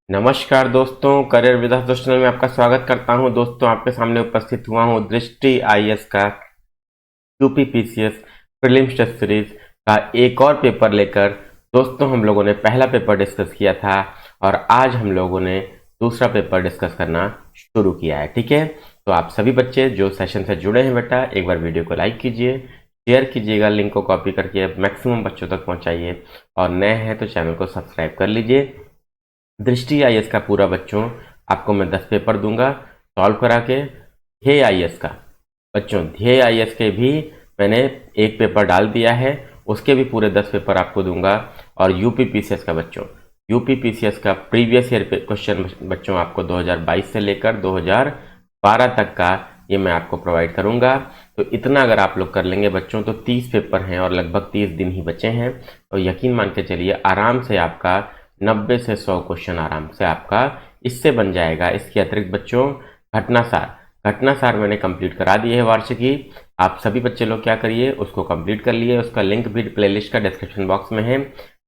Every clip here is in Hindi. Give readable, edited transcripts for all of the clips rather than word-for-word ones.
नमस्कार दोस्तों, करियर विद दोस्त चैनल में आपका स्वागत करता हूं। दोस्तों, आपके सामने उपस्थित हुआ हूं दृष्टि आईएएस का यूपीपीसीएस प्रीलिम्स टेस्ट सीरीज का एक और पेपर लेकर। दोस्तों, हम लोगों ने पहला पेपर डिस्कस किया था और आज हम लोगों ने दूसरा पेपर डिस्कस करना शुरू किया है। ठीक है, तो आप सभी बच्चे जो सेशन से जुड़े हैं बेटा, एक बार वीडियो को लाइक कीजिए, शेयर कीजिएगा, लिंक को कॉपी करके मैक्सिमम बच्चों तक पहुंचाइए और नए हैं तो चैनल को सब्सक्राइब कर लीजिए। दृष्टि आईएएस का पूरा बच्चों आपको मैं 10 पेपर दूंगा सॉल्व करा के। ध्येय आईएएस का बच्चों, ध्येय आईएएस के भी मैंने एक पेपर डाल दिया है, उसके भी पूरे 10 पेपर आपको दूंगा। और यूपीपीसीएस का बच्चों, यूपीपीसीएस का प्रीवियस ईयर क्वेश्चन बच्चों आपको 2022 से लेकर 2012 तक का ये मैं आपको प्रोवाइड करूंगा। तो इतना अगर आप लोग कर लेंगे बच्चों तो 30 पेपर हैं और लगभग 30 दिन ही बचे हैं। और यकीन मान के चलिए आराम से आपका 90 से 100 क्वेश्चन आराम से आपका इससे बन जाएगा। इसके अतिरिक्त बच्चों घटनासार मैंने कंप्लीट करा दिए है वार्षिकी। आप सभी बच्चे लोग क्या करिए, उसको कंप्लीट कर लिए, उसका लिंक भी प्लेलिस्ट का डिस्क्रिप्शन बॉक्स में है,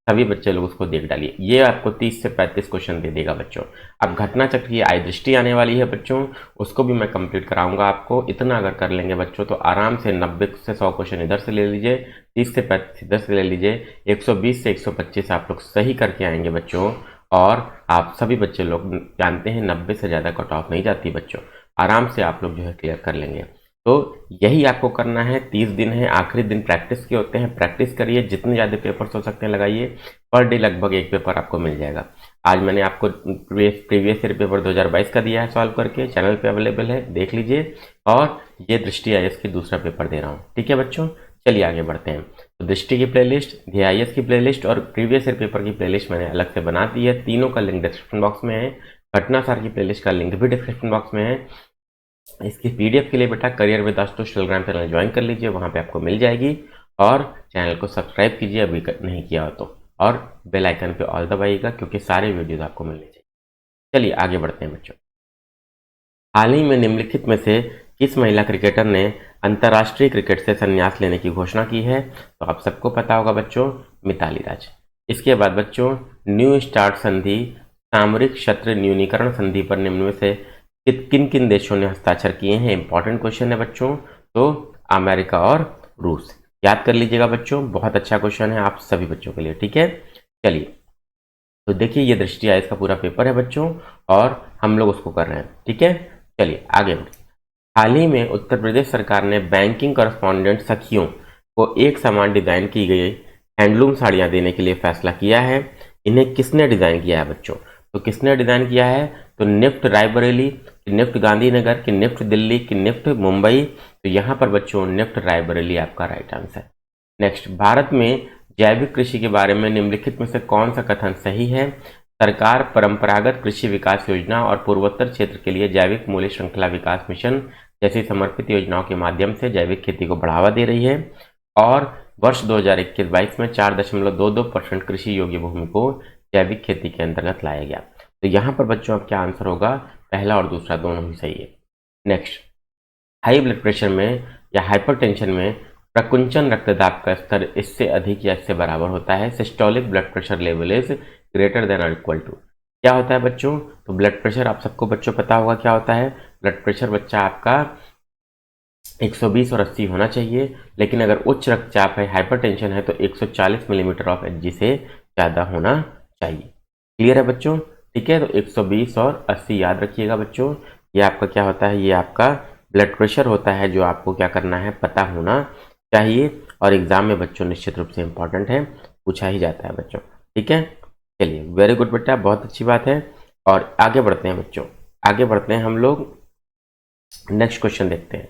सभी बच्चे लोग उसको देख डालिए। ये आपको 30 से 35 क्वेश्चन दे देगा बच्चों। अब घटना चक्र की आई दृष्टि आने वाली है बच्चों, उसको भी मैं कंप्लीट कराऊंगा आपको। इतना अगर कर लेंगे बच्चों तो आराम से 90 से 100 क्वेश्चन इधर से ले लीजिए, 30 से 35 इधर से ले लीजिए, 120 से 125 आप लोग सही करके आएंगे बच्चों। और आप सभी बच्चे लोग जानते हैं 90 से ज़्यादा कट ऑफ नहीं जाती बच्चों, आराम से आप लोग जो है क्लियर कर लेंगे। तो यही आपको करना है। 30 दिन है, आखिरी दिन प्रैक्टिस के होते हैं, प्रैक्टिस करिए, जितने ज़्यादा पेपर्स हो सकते हैं लगाइए। पर डे लगभग एक पेपर आपको मिल जाएगा। आज मैंने आपको प्रीवियस ईयर पेपर 2022 का दिया है सॉल्व करके, चैनल पे अवेलेबल है, देख लीजिए। और ये दृष्टि आईएएस की दूसरा पेपर दे रहा हूँ। ठीक है बच्चों, चलिए आगे बढ़ते हैं। तो दृष्टि की प्लेलिस्ट, ध्येय आईएएस की प्लेलिस्ट और प्रीवियस ईयर पेपर की प्लेलिस्ट मैंने अलग से बना दी है, तीनों का लिंक डिस्क्रिप्शन बॉक्स में है। घटनासार की प्लेलिस्ट का लिंक भी डिस्क्रिप्शन बॉक्स में है। इसकी पीडीएफ के लिए बेटा career with Ashutosh Telegram channel join कर लीजिए, वहां पे आपको मिल जाएगी। और चैनल को सब्सक्राइब कीजिए अभी नहीं किया हो तो, और बेल आइकन पे ऑल दबाइएगा क्योंकि सारे वीडियोज आपको मिलने चाहिए। चलिए आगे बढ़ते हैं बच्चों। हाल ही में निम्नलिखित में से किस महिला क्रिकेटर ने अंतर्राष्ट्रीय क्रिकेट से संन्यास लेने की घोषणा की है? तो आप सबको पता होगा बच्चों, मिताली राज। इसके बाद बच्चों, न्यू स्टार्ट संधि सामरिक शस्त्र न्यूनीकरण संधि पर निम्न में से किन किन देशों ने हस्ताक्षर किए हैं? इंपॉर्टेंट क्वेश्चन है बच्चों। तो अमेरिका और रूस, याद कर लीजिएगा बच्चों, बहुत अच्छा क्वेश्चन है आप सभी बच्चों के लिए। ठीक है, चलिए तो देखिए ये दृष्टि आईएएस का पूरा पेपर है बच्चों और हम लोग उसको कर रहे हैं। ठीक है, चलिए आगे बढ़ते। हाल ही में उत्तर प्रदेश सरकार ने बैंकिंग करस्पॉन्डेंट सखियों को एक समान डिजाइन की गई हैंडलूम साड़ियां देने के लिए फैसला किया है। इन्हें किसने डिजाइन किया है बच्चों? तो किसने डिजाइन किया है? तो निफ्ट रायबरेली, निफ्ट गांधीनगर, की निफ्ट दिल्ली, की निफ्ट मुंबई। तो यहाँ पर बच्चों निफ्ट रायबरेली आपका राइट आंसर। नेक्स्ट, भारत में जैविक कृषि के बारे में निम्नलिखित में से कौन सा कथन सही है? सरकार परंपरागत कृषि विकास योजना और पूर्वोत्तर क्षेत्र के लिए जैविक मूल्य श्रृंखला विकास मिशन जैसी समर्पित योजनाओं के माध्यम से जैविक खेती को बढ़ावा दे रही है। और वर्ष 2021-22 में 4.22% कृषि योग्य भूमि को जैविक खेती के अंतर्गत लाया गया। तो यहाँ पर बच्चों अब क्या आंसर होगा? पहला और दूसरा दोनों ही सही है। नेक्स्ट, हाई ब्लड प्रेशर में या हाइपरटेंशन में प्रकुंचन रक्तदाब का स्तर इससे अधिक या इससे बराबर होता है। Systolic blood pressure level is greater than और इक्वल टू। क्या होता है बच्चों? तो ब्लड प्रेशर आप सबको बच्चों पता होगा क्या होता है। ब्लड प्रेशर बच्चा आपका 120 और 80 होना चाहिए, लेकिन अगर उच्च रक्तचाप है, हाइपरटेंशन है, तो 140 मिलीमीटर ऑफ एचजी से ज़्यादा होना चाहिए। क्लियर है बच्चों? ठीक है, तो 120 और 80 याद रखिएगा बच्चों। ये आपका क्या होता है? ये आपका ब्लड प्रेशर होता है जो आपको क्या करना है, पता होना चाहिए। और एग्जाम में बच्चों निश्चित रूप से इंपॉर्टेंट है, पूछा ही जाता है बच्चों। ठीक है, चलिए वेरी गुड बेटा, बहुत अच्छी बात है। और आगे बढ़ते हैं बच्चों, आगे बढ़ते हैं हम लोग, नेक्स्ट क्वेश्चन देखते हैं।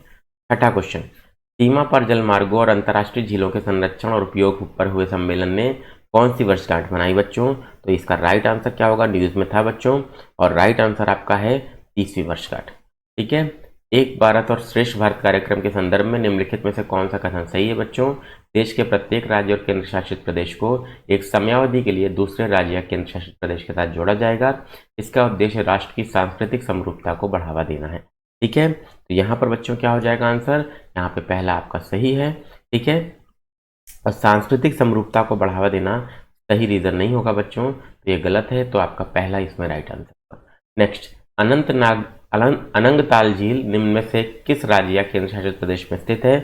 छठा क्वेश्चन, सीमा पार जल मार्गों और अंतर्राष्ट्रीय झीलों के संरक्षण और उपयोग पर हुए सम्मेलन ने कौन सी वर्षगांठ मनाई बच्चों? तो इसका राइट आंसर क्या होगा? न्यूज में था बच्चों, और राइट आंसर आपका है 30वीं वर्षगांठ। ठीक है, एक भारत और श्रेष्ठ भारत कार्यक्रम के संदर्भ में निम्नलिखित में से कौन सा कथन सही है बच्चों? देश के प्रत्येक राज्य और केंद्र शासित प्रदेश को एक समयावधि के लिए दूसरे राज्य या केंद्र शासित प्रदेश के साथ जोड़ा जाएगा। इसका उद्देश्य राष्ट्र की सांस्कृतिक समरूपता को बढ़ावा देना है। ठीक है, तो यहाँ पर बच्चों क्या हो जाएगा आंसर? यहाँ पे पहला आपका सही है। ठीक है, और सांस्कृतिक समरूपता को बढ़ावा देना सही रीजन नहीं होगा बच्चों, तो ये गलत है, तो आपका पहला इसमें राइट आंसर होगा। नेक्स्ट, अनंगताल झील निम्न में से किस राज्य या केंद्र शासित प्रदेश में स्थित है?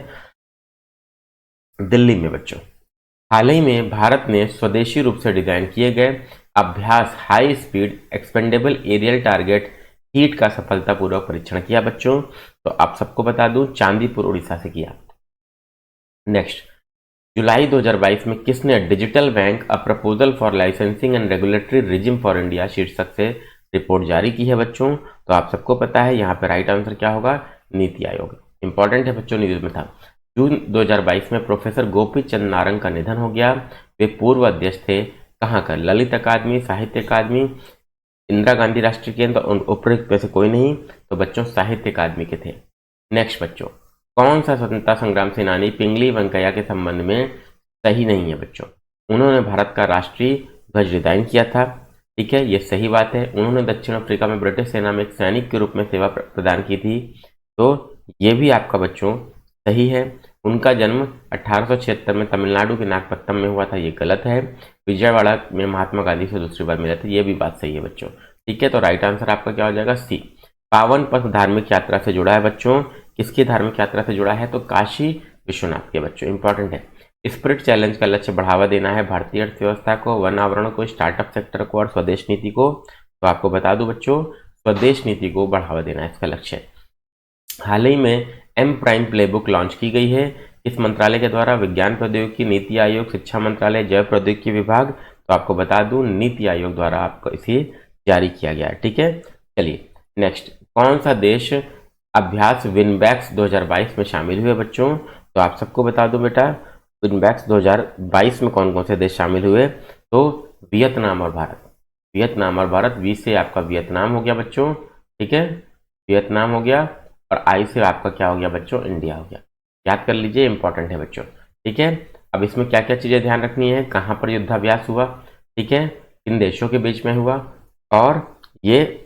दिल्ली में बच्चों। हाल ही में भारत ने स्वदेशी रूप से डिजाइन किए गए Abhyas high speed expendable aerial target HEAT का सफलतापूर्वक परीक्षण किया बच्चों। तो आप सबको बता दूं, चांदीपुर उड़ीसा से किया। नेक्स्ट, जुलाई 2022 में किसने digital bank a proposal for licensing and regulatory regime for India शीर्षक से रिपोर्ट जारी की है बच्चों? तो आप सबको पता है यहाँ पे राइट आंसर क्या होगा, नीति आयोग। इंपॉर्टेंट है बच्चों, न्यूज में था। जून 2022 में प्रोफेसर गोपी चंद नारंग का निधन हो गया। वे पूर्व अध्यक्ष थे कहाँ का? ललित अकादमी, साहित्य अकादमी, इंदिरा गांधी राष्ट्रीय केंद्र और उपयुक्त में से कोई नहीं, तो बच्चों साहित्य अकादमी के थे। नेक्स्ट बच्चों, कौन सा स्वतंत्रता संग्राम सेनानी पिंगली वेंकैया के संबंध में सही नहीं है बच्चों? उन्होंने भारत का राष्ट्रीय ध्वज डिजाइन किया था, ठीक है, ये सही बात है। उन्होंने दक्षिण अफ्रीका में ब्रिटिश सेना में एक सैनिक के रूप में सेवा प्रदान की थी, तो ये भी आपका बच्चों सही है। उनका जन्म 1876 में तमिलनाडु के नागपट्टनम में हुआ था, ये गलत है। विजयवाड़ा में महात्मा गांधी से दूसरी बार मिले थे, ये भी बात सही है बच्चों, ठीक है। तो राइट आंसर आपका क्या हो जाएगा, सी। पावन पथ धार्मिक यात्रा से जुड़ा है बच्चों। किसकी धार्मिक यात्रा से जुड़ा है? तो काशी विश्वनाथ के बच्चों। इंपॉर्टेंट है। स्पिरिट चैलेंज का लक्ष्य बढ़ावा देना है भारतीय अर्थव्यवस्था को, वन आवरण को, स्टार्टअप सेक्टर को और स्वदेश नीति को। तो आपको बता दूं बच्चों, स्वदेश नीति को बढ़ावा देना है इसका लक्ष्य। हाल ही में एम प्राइम प्लेबुक लॉन्च की गई है इस मंत्रालय के द्वारा? विज्ञान प्रौद्योगिकी, नीति आयोग, शिक्षा मंत्रालय, जैव प्रौद्योगिकी विभाग। तो आपको बता दूं, नीति आयोग द्वारा आपको इसे जारी किया गया है, ठीक है। चलिए नेक्स्ट, कौन सा देश अभ्यास विनबैक्स 2022 में शामिल हुए बच्चों? तो आप सबको बता दूं बेटा, विनबैक्स 2022 में कौन कौन से देश शामिल हुए? तो वियतनाम और भारत। वियतनाम और भारत, वी से आपका वियतनाम हो गया बच्चों, ठीक है, वियतनाम हो गया, और आई से आपका क्या हो गया बच्चों, इंडिया हो गया। याद कर लीजिए, इंपॉर्टेंट है बच्चों, ठीक है। अब इसमें क्या क्या चीजें ध्यान रखनी है, कहाँ पर युद्धाभ्यास हुआ, ठीक है, किन देशों के बीच में हुआ, और ये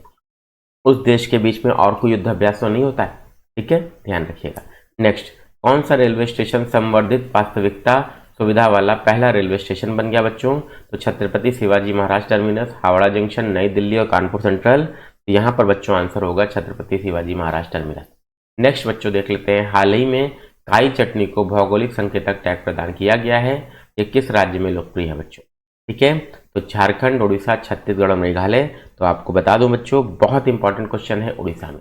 उस देश के बीच में और कोई युद्धाभ्यास तो नहीं होता है, ठीक है, ध्यान रखिएगा। नेक्स्ट, कौन सा रेलवे स्टेशन संवर्धित वास्तविकता सुविधा वाला पहला रेलवे स्टेशन बन गया बच्चों? तो छत्रपति शिवाजी महाराज टर्मिनस, हावड़ा जंक्शन, नई दिल्ली और कानपुर सेंट्रल। तो यहाँ पर बच्चों आंसर होगा छत्रपति शिवाजी महाराज टर्मिनस। नेक्स्ट बच्चों देख लेते हैं, हाल ही में काई चटनी को भौगोलिक संकेतक टैग प्रदान किया गया है, ये किस राज्य में लोकप्रिय है बच्चों? ठीक है, तो झारखंड, उड़ीसा, छत्तीसगढ़ और मेघालय। तो आपको बता दूं बच्चों, बहुत इंपॉर्टेंट क्वेश्चन है उड़ीसा में,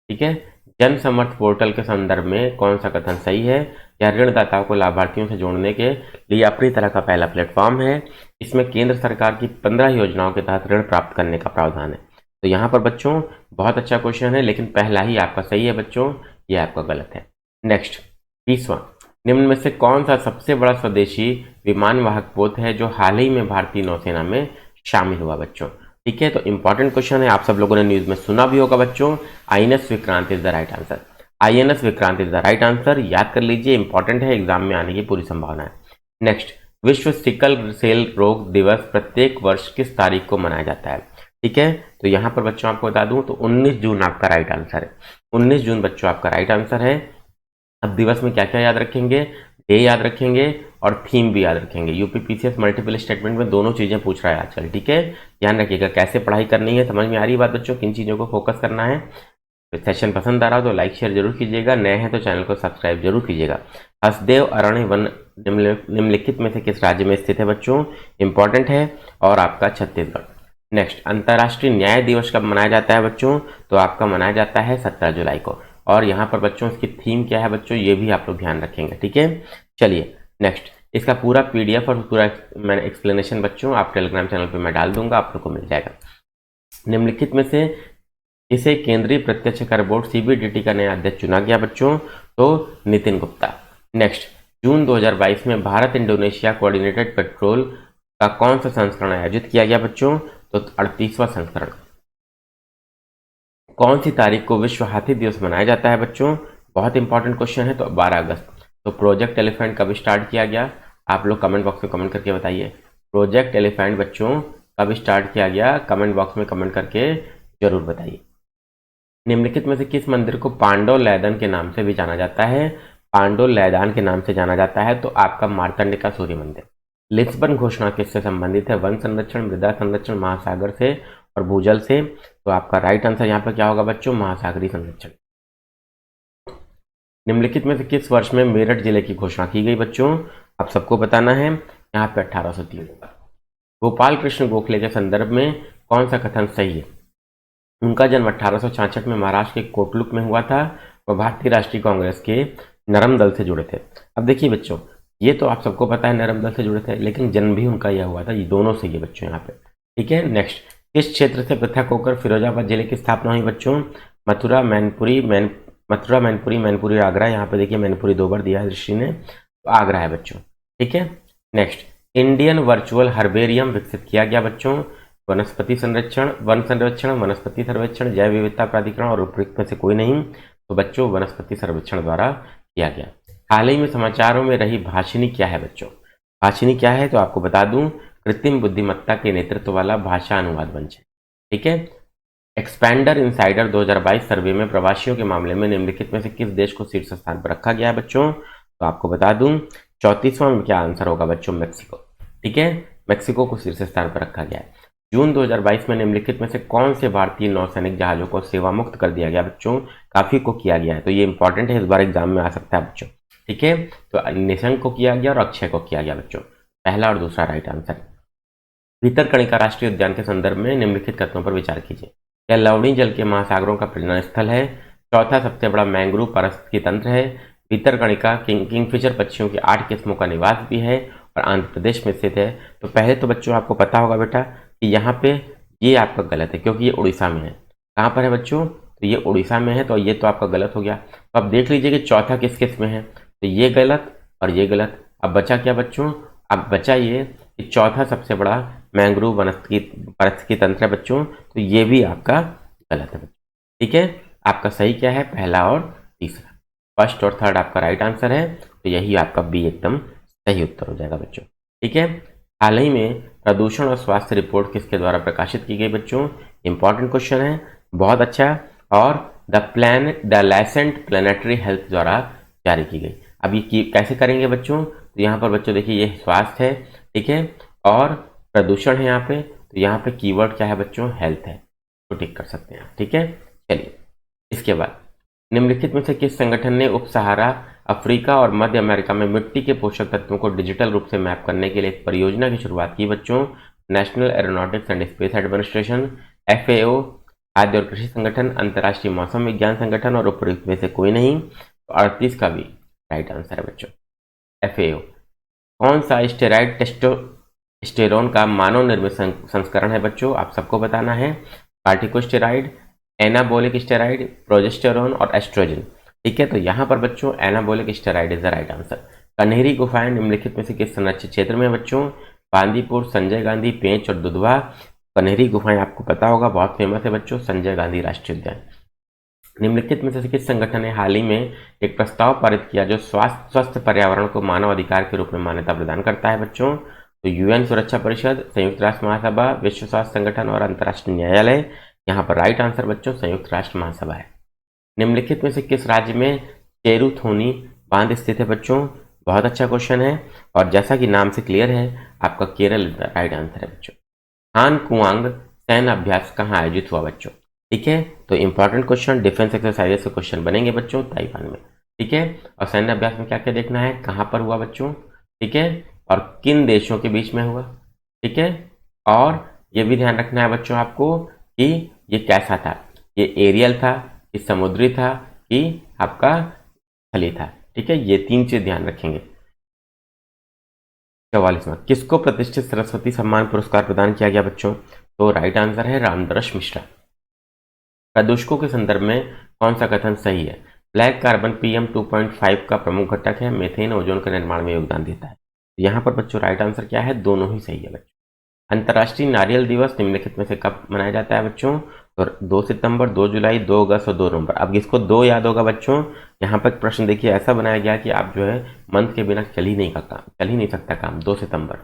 ठीक है। जन समर्थ पोर्टल के संदर्भ में कौन सा कथन सही है? यह ऋणदाताओं को लाभार्थियों से जोड़ने के लिए अपनी तरह का पहला प्लेटफॉर्म है। इसमें केंद्र सरकार की 15 योजनाओं के तहत ऋण प्राप्त करने का प्रावधान है। तो यहाँ पर बच्चों बहुत अच्छा क्वेश्चन है, लेकिन पहला ही आपका सही है बच्चों, ये आपका गलत है। नेक्स्ट 20वां, निम्न में से कौन सा सबसे बड़ा स्वदेशी विमान वाहक पोत है जो हाल ही में भारतीय नौसेना में शामिल हुआ बच्चों? ठीक है, तो इंपॉर्टेंट क्वेश्चन है, आप सब लोगों ने न्यूज में सुना भी होगा बच्चों। INS Vikrant is the right answer. INS Vikrant is the right answer, याद कर लीजिए, इंपॉर्टेंट है, एग्जाम में आने की पूरी संभावना है। नेक्स्ट, विश्व सिकल सेल रोग दिवस प्रत्येक वर्ष किस तारीख को मनाया जाता है? ठीक है, तो यहाँ पर बच्चों आपको बता दूं तो 19 जून आपका राइट आंसर है। 19 जून बच्चों आपका राइट आंसर है। अब दिवस में क्या क्या याद रखेंगे? डे याद रखेंगे और थीम भी याद रखेंगे। यूपीपीसीएस मल्टीपल स्टेटमेंट में दोनों चीजें पूछ रहा है आजकल, ठीक है, ध्यान रखिएगा। कैसे पढ़ाई करनी है, समझ में आ रही है बात बच्चों, किन चीजों को फोकस करना है। तो सेशन पसंद आ रहा हो तो लाइक शेयर जरूर कीजिएगा, नए हैं तो चैनल को सब्सक्राइब जरूर कीजिएगा। हसदेव अरण्य वन निम्नलिखित में से किस राज्य में स्थित है बच्चों? इंपॉर्टेंट है, और आपका छत्तीसगढ़। नेक्स्ट, अंतर्राष्ट्रीय न्याय दिवस कब मनाया जाता है बच्चों? तो आपका मनाया जाता है 17 जुलाई को। और यहाँ पर बच्चों इसकी थीम क्या है बच्चों, ये भी आप लोग ध्यान रखेंगे, ठीक है। चलिए नेक्स्ट, इसका पूरा पीडीएफ और पूरा मैंने एक्सप्लेनेशन बच्चों आप टेलीग्राम चैनल पे मैं डाल दूंगा, आप लोग को मिल जाएगा। निम्नलिखित में से इसे केंद्रीय प्रत्यक्ष कर बोर्ड सीबीडीटी का नया अध्यक्ष चुना गया बच्चों? तो नितिन गुप्ता। नेक्स्ट, जून 2022 में भारत इंडोनेशिया कोऑर्डिनेटेड पेट्रोल का कौन सा संस्करण आयोजित किया गया बच्चों? तो 38वां संस्करण। कौन सी तारीख को विश्व हाथी दिवस मनाया जाता है बच्चों? बहुत इंपॉर्टेंट क्वेश्चन है, तो 12 अगस्त। तो प्रोजेक्ट एलिफेंट कब स्टार्ट किया गया? आप लोग कमेंट बॉक्स में कमेंट करके बताइए। प्रोजेक्ट एलिफेंट बच्चों कब स्टार्ट किया गया? कमेंट बॉक्स में कमेंट करके जरूर बताइए। निम्नलिखित में से किस मंदिर को पांडव लैदन के नाम से भी जाना जाता है? पांडव लैदान के नाम से जाना जाता है, तो आपका मार्तंड का सूर्य मंदिर। लिस्बन घोषणा किससे संबंधित है? वन संरक्षण, मृदा संरक्षण, महासागर से और भूजल से। तो आपका राइट आंसर यहाँ पे क्या होगा बच्चों? महासागरीय संरक्षण। निम्नलिखित में से किस वर्ष में मेरठ जिले की घोषणा की गई बच्चों? आप सबको बताना है। यहाँ पे 1803 होगा। गोपाल कृष्ण गोखले के संदर्भ में कौन सा कथन सही है? उनका जन्म 1866 में महाराष्ट्र के कोटलुक में हुआ था। वह भारतीय राष्ट्रीय कांग्रेस के नरम दल से जुड़े थे। अब देखिए बच्चों, ये तो आप सबको पता है नरम दल से जुड़े थे, लेकिन जन्म भी उनका यह हुआ था। ये दोनों सही है बच्चों यहाँ पे। ठीक है, नेक्स्ट, किस क्षेत्र से पृथक होकर फिरोजाबाद जिले की स्थापना हुई बच्चों? मथुरा, मैनपुरी, मैनपुरी आगरा। यहाँ पे देखिए मैनपुरी 2 बार दिया है दृष्टि ने, तो आगरा है बच्चों। ठीक है, नेक्स्ट, इंडियन वर्चुअल हर्बेरियम विकसित किया गया बच्चों? वनस्पति संरक्षण, वन संरक्षण, वनस्पति सर्वेक्षण, जैव विविधता प्राधिकरण और उपयुक्त में से कोई नहीं। तो बच्चों वनस्पति सर्वेक्षण द्वारा किया गया। हाल ही में समाचारों में रही भाषिनी क्या है बच्चों? भाषिनी क्या है? तो आपको बता दूं, कृत्रिम बुद्धिमत्ता के नेतृत्व वाला भाषा अनुवाद मंच है। ठीक है, एक्सपैंडर इनसाइडर 2022 सर्वे में प्रवासियों के मामले में निम्नलिखित में से किस देश को शीर्ष स्थान पर रखा गया है बच्चों? तो आपको बता दूं 34वां में क्या आंसर होगा बच्चों? मैक्सिको। ठीक है, मैक्सिको को शीर्ष स्थान पर रखा गया है। जून 2022 में निम्नलिखित में से कौन से भारतीय नौसैनिक जहाजों को सेवा मुक्त कर दिया गया बच्चों? काफी को किया गया है, तो ये इंपॉर्टेंट है, इस बार एग्जाम में आ सकता है बच्चों। ठीक है, तो निशंक को किया गया और अक्षय को किया गया बच्चों। पहला और दूसरा राइट आंसर। भीतरकणिका राष्ट्रीय उद्यान के संदर्भ में निम्नलिखित कथनों पर विचार कीजिए। यह लवणी जल के महासागरों का प्रजनन स्थल है। चौथा सबसे बड़ा मैंग्रोव पारिस्थितिकी तंत्र है। भीतरकणिका किंगफिशर पक्षियों की 8 किस्मों का निवास भी है और आंध्र प्रदेश में स्थित है। तो पहले तो बच्चों आपको पता होगा बेटा कि यहाँ पे ये आपका गलत है, क्योंकि ये उड़ीसा में है। कहाँ पर है बच्चों? तो ये उड़ीसा में है, तो ये तो आपका गलत हो गया। तो अब देख लीजिए कि चौथा किस किस में है, तो ये गलत और ये गलत। अब बचा क्या बच्चों? अब बचा ये कि चौथा सबसे बड़ा मैंग्रोव पारिस्थितिकी तंत्र है बच्चों, तो ये भी आपका गलत है बच्चों। ठीक है, आपका सही क्या है? पहला और तीसरा। फर्स्ट और थर्ड आपका राइट आंसर है, तो यही आपका बी एकदम सही उत्तर हो जाएगा बच्चों। ठीक है, हाल ही में प्रदूषण और स्वास्थ्य रिपोर्ट किसके द्वारा प्रकाशित की गई बच्चों? इंपॉर्टेंट क्वेश्चन है, बहुत अच्छा। और द लेसेंट प्लानिटरी हेल्थ द्वारा जारी की गई। अब ये कैसे करेंगे बच्चों? तो यहाँ पर बच्चों देखिए ये स्वास्थ्य है, ठीक है, और प्रदूषण है यहाँ पे, तो यहाँ पे कीवर्ड क्या है बच्चों? हेल्थ है, तो टिक कर सकते हैं। ठीक है, चलिए इसके बाद निम्नलिखित में से किस संगठन ने उप सहारा अफ्रीका और मध्य अमेरिका में मिट्टी के पोषक तत्वों को डिजिटल रूप से मैप करने के लिए एक परियोजना की शुरुआत की बच्चों? National aeronautics and space administration, FAO, खाद्य और कृषि संगठन, अंतर्राष्ट्रीय मौसम विज्ञान संगठन और उपयुक्त में से कोई नहीं। तो 38 का भी राइट आंसर है बच्चों, FAO। कौन सा स्टेरॉइड टेस्टोस्टेरोन का मानव निर्मित संस्करण है बच्चों? आप सबको बताना है। कार्टिकोस्टेरॉइड, एनाबोलिक स्टेरॉइड, प्रोजेस्टेरोन और एस्ट्रोजन। ठीक है, तो यहाँ पर बच्चों anabolic steroid is the right answer. Kanheri गुफाएं निम्नलिखित में से किस संरक्षित क्षेत्र में बच्चों? बांदीपुर, संजय गांधी, पेंच और दुधवा। कन्हेरी गुफाएं आपको पता होगा, बहुत फेमस है बच्चों, संजय गांधी राष्ट्रीय उद्यान। निम्नलिखित में से किस संगठन ने हाल ही में एक प्रस्ताव पारित किया जो स्वस्थ पर्यावरण को मानव अधिकार के रूप में मान्यता प्रदान करता है बच्चों? तो UN सुरक्षा परिषद, संयुक्त राष्ट्र महासभा, विश्व स्वास्थ्य संगठन और अंतर्राष्ट्रीय न्यायालय। यहाँ पर राइट आंसर बच्चों संयुक्त राष्ट्र महासभा है। निम्नलिखित में से किस राज्य में चेरुथोनी बांध स्थित है बच्चों? बहुत अच्छा क्वेश्चन है, और जैसा कि नाम से क्लियर है आपका केरल राइट आंसर है बच्चों। हान कुआंग सैन्य अभ्यास कहाँ आयोजित हुआ बच्चों? ठीक है, तो इंपॉर्टेंट क्वेश्चन, डिफेंस एक्सरसाइजेस से क्वेश्चन बनेंगे बच्चों, ताइवान में। ठीक है, और सैन्य अभ्यास में क्या क्या देखना है, कहाँ पर हुआ बच्चों? ठीक है, और किन देशों के बीच में हुआ? ठीक है, और ये भी ध्यान रखना है बच्चों आपको कि ये कैसा था, ये एरियल था कि समुद्री था कि आपका स्थलीय था। ठीक है, ये 3 चीज ध्यान रखेंगे। 44वां, किसको प्रतिष्ठित सरस्वती सम्मान पुरस्कार प्रदान किया गया बच्चों? तो राइट आंसर है रामदर्श मिश्रा। प्रदूषकों के संदर्भ में कौन सा कथन सही है? ब्लैक कार्बन PM 2.5 का प्रमुख घटक है, मीथेन ओजोन के निर्माण में योगदान देता है। यहाँ पर बच्चों राइट आंसर क्या है? दोनों ही सही है बच्चों। अंतर्राष्ट्रीय नारियल दिवस निम्नलिखित में से कब मनाया जाता है बच्चों? तो 2 सितंबर, 2 जुलाई, 2 अगस्त और 2 नवंबर। अब इसको 2 याद होगा बच्चों। यहाँ पर प्रश्न देखिए ऐसा बनाया गया कि आप जो है मंथ के बिना चल ही नहीं सकता काम। 2 सितंबर।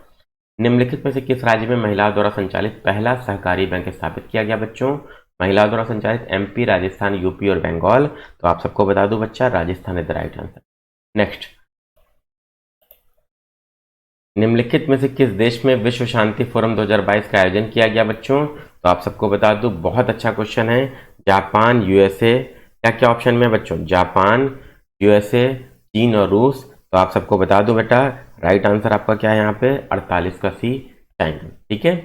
निम्नलिखित में से किस राज्य में महिलाओं द्वारा संचालित पहला सहकारी बैंक स्थापित किया गया बच्चों? महिलाओं द्वारा संचालित MP, राजस्थान, UP और बंगाल। तो आप सबको बता दूं बच्चा, Rajasthan is the right answer. Next, निम्नलिखित में से किस देश में विश्व शांति फोरम 2022 का आयोजन किया गया बच्चों? तो आप सबको बता दूं, बहुत अच्छा क्वेश्चन है। जापान, यूएसए, क्या क्या ऑप्शन में बच्चों? जापान, यूएसए, चीन और रूस। तो आप सबको बता दूं बेटा, राइट आंसर आपका क्या है यहाँ पे? 48 का सी, चाइना। ठीक है,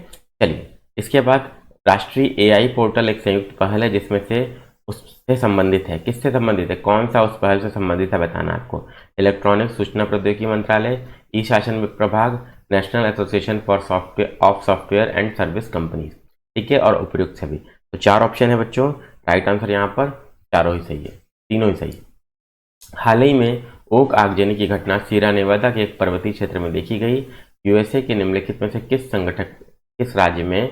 चलिए इसके बाद राष्ट्रीय एआई पोर्टल एक संयुक्त पहल है जिसमें से उससे संबंधित है। किससे संबंधित है? कौन सा उस पहल से संबंधित है बताना आपको। इलेक्ट्रॉनिक सूचना प्रौद्योगिकी मंत्रालय, ई शासन प्रभाग, national association for software and service companies. ठीक है, और उपयुक्त सभी। तो 4 ऑप्शन है बच्चों, राइट आंसर यहाँ पर चारों ही सही है, तीनों ही सही है। हाल ही में ओक आगजनी की घटना सीरा नेवादा के एक पर्वतीय क्षेत्र में देखी गई। यूएसए के निम्नलिखित में से किस राज्य में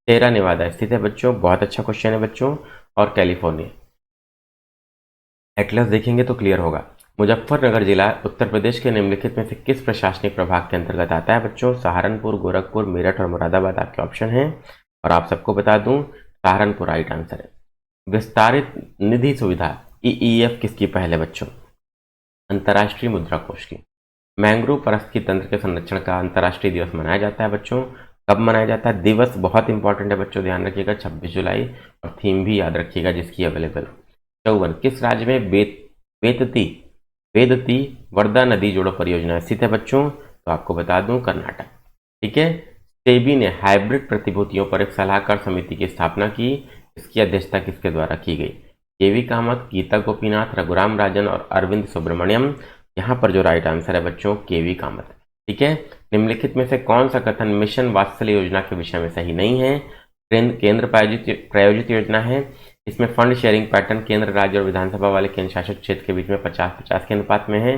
सीरा नेवादा स्थित है बच्चों? बहुत अच्छा क्वेश्चन है बच्चों। और कैलिफोर्निया। एटलस देखेंगे तो क्लियर होगा। मुजफ्फरनगर जिला उत्तर प्रदेश के निम्नलिखित में से किस प्रशासनिक प्रभाग के अंतर्गत आता है बच्चों? सहारनपुर, गोरखपुर, मेरठ और मुरादाबाद आपके ऑप्शन हैं। और आप सबको बता दूं, सहारनपुर राइट आंसर है। विस्तारित निधि सुविधा ईईएफ किसकी पहल है बच्चों? अंतर्राष्ट्रीय मुद्रा कोष की। मैंग्रोव पारिस्थितिकी तंत्र के संरक्षण का अंतर्राष्ट्रीय दिवस मनाया जाता है बच्चों। कब मनाया जाता है? दिवस बहुत इंपॉर्टेंट है बच्चों, ध्यान रखिएगा, 26 जुलाई। और थीम भी याद रखिएगा जिसकी अवेलेबल। 54, किस राज्य में वेदती वेदती वर्धा नदी जोड़ो परियोजना स्थित है बच्चों? तो आपको बता दूं, कर्नाटक। ठीक है, सेबी ने हाइब्रिड प्रतिभूतियों पर एक सलाहकार समिति की स्थापना की। इसकी अध्यक्षता किसके द्वारा की गई? केवी कामत, गीता गोपीनाथ, रघुराम राजन और अरविंद सुब्रमण्यम। यहाँ पर जो राइट आंसर है बच्चों, केवी कामत। ठीक है, निम्नलिखित में से कौन सा कथन मिशन वात्सल्य योजना के विषय में सही नहीं है? केंद्र प्रायोजित योजना है। इसमें फंड शेयरिंग पैटर्न केंद्र, राज्य और विधानसभा वाले केंद्र शासित क्षेत्र के बीच में 50-50 के अनुपात में है।